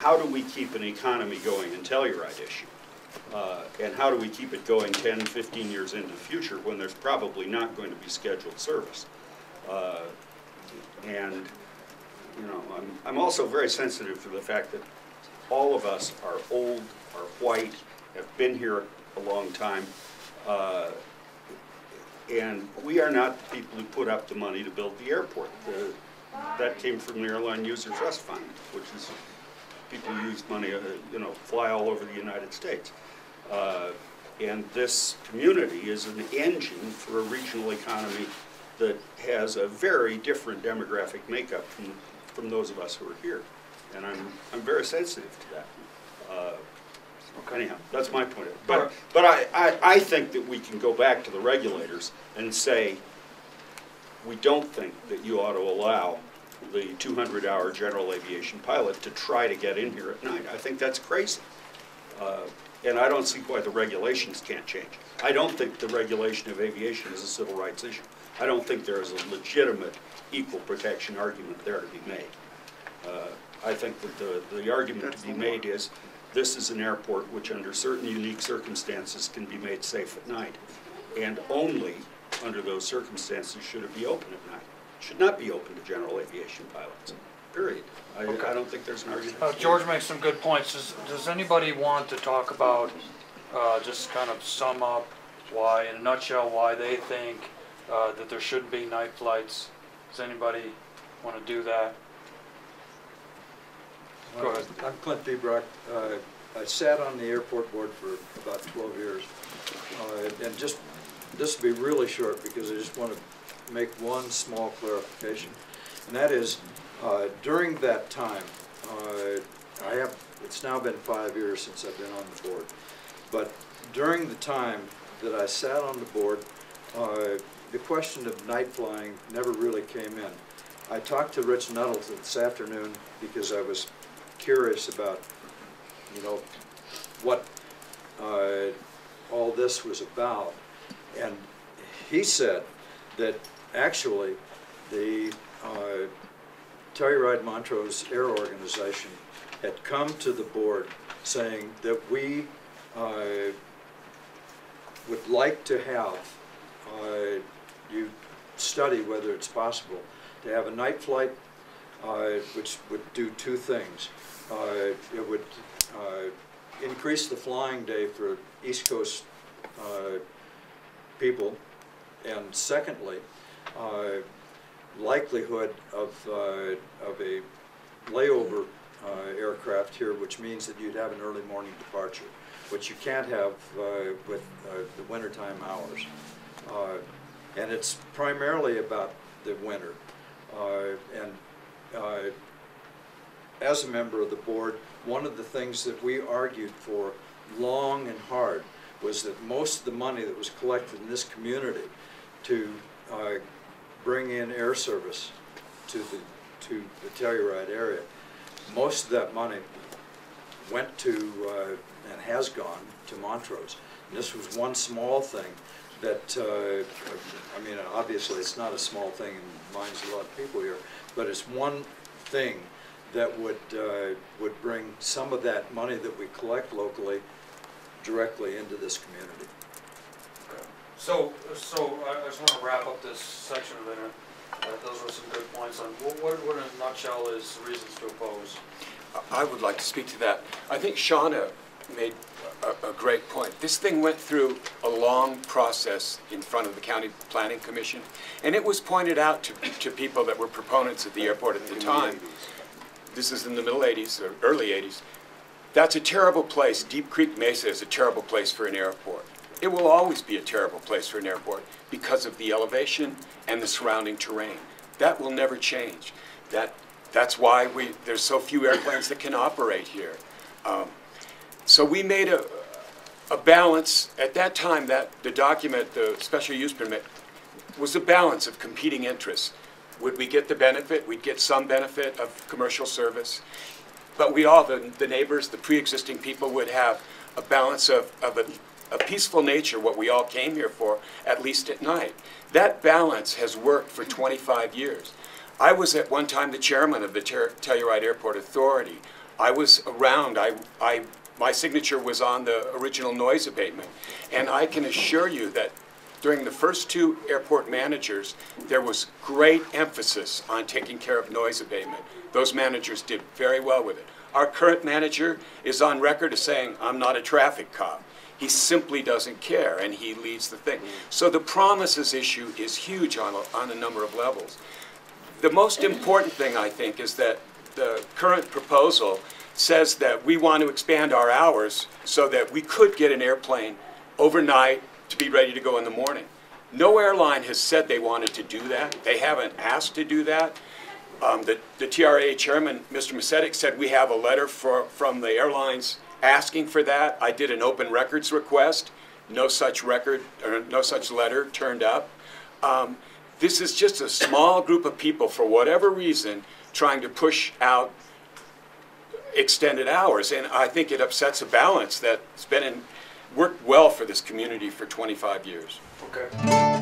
how do we keep an economy going in Telluride issue? And how do we keep it going 10, 15 years into the future when there's probably not going to be scheduled service? And, you know, I'm also very sensitive to the fact that all of us are old, are white, have been here a long time, and we are not the people who put up the money to build the airport. That came from the Airline User Trust Fund, which is people who use money, you know, fly all over the United States. And this community is an engine for a regional economy that has a very different demographic makeup from those of us who are here. And I'm very sensitive to that. Anyhow, that's my point of it. But I think that we can go back to the regulators and say, we don't think that you ought to allow the 200-hour general aviation pilot to try to get in here at night. I think that's crazy. And I don't see why the regulations can't change. I don't think the regulation of aviation is a civil rights issue. I don't think there is a legitimate equal protection argument there to be made. I think that the argument to be made is this is an airport which under certain unique circumstances can be made safe at night. And only under those circumstances should it be open at night. It should not be open to general aviation pilots, period. I don't think there's an argument. George makes some good points. Does anybody want to talk about, just kind of sum up why, in a nutshell, why they think that there should be night flights? Does anybody want to do that? Go ahead. I'm Clint Debrock. I sat on the airport board for about 12 years. And just, this will be really short because I just want to make one small clarification. And that is, during that time, it's now been 5 years since I've been on the board, but during the time that I sat on the board, the question of night flying never really came in. I talked to Rich Nuttles this afternoon because I was curious about, you know, what all this was about, and he said that actually the Telluride Montrose Air Organization had come to the board saying that we would like to have you study whether it's possible to have a night flight which would do two things. It would increase the flying day for East Coast people, and secondly, likelihood of a layover aircraft here, which means that you'd have an early morning departure, which you can't have with the wintertime hours. And it's primarily about the winter. As a member of the board, one of the things that we argued for long and hard was that most of the money that was collected in this community to bring in air service to the Telluride area, most of that money went to and has gone to Montrose. And this was one small thing that, I mean, obviously it's not a small thing in the minds of a lot of people here, but it's one thing that would bring some of that money that we collect locally directly into this community. Okay. So I just want to wrap up this section of it. Those were some good points on what in a nutshell is reasons to oppose. I would like to speak to that. I think Shauna made a great point. This thing went through a long process in front of the County Planning Commission, and it was pointed out to people that were proponents at the airport at the time. This is in the middle 80s or early 80s. That's a terrible place. Deep Creek Mesa is a terrible place for an airport. It will always be a terrible place for an airport because of the elevation and the surrounding terrain. That will never change. That's why there's so few airplanes that can operate here. So we made a balance at that time. That the document, the special use permit, was a balance of competing interests. Would we get the benefit? We'd get some benefit of commercial service, but we all, the neighbors, the pre-existing people, would have a balance of a peaceful nature, what we all came here for, at least at night. That balance has worked for 25 years. I was at one time the chairman of the Telluride Airport Authority. I was around. My signature was on the original noise abatement. And I can assure you that during the first 2 airport managers, there was great emphasis on taking care of noise abatement. Those managers did very well with it. Our current manager is on record as saying, I'm not a traffic cop. He simply doesn't care, and he leads the thing. So the promises issue is huge on a number of levels. The most important thing, I think, is that the current proposal says that we want to expand our hours so that we could get an airplane overnight to be ready to go in the morning. No airline has said they wanted to do that. They haven't asked to do that. The TRA chairman, Mr. Macetic, said we have a letter from the airlines asking for that. I did an open records request. No such record or no such letter turned up. This is just a small group of people, for whatever reason, trying to push out extended hours, and I think it upsets a balance that's worked well for this community for 25 years. Okay.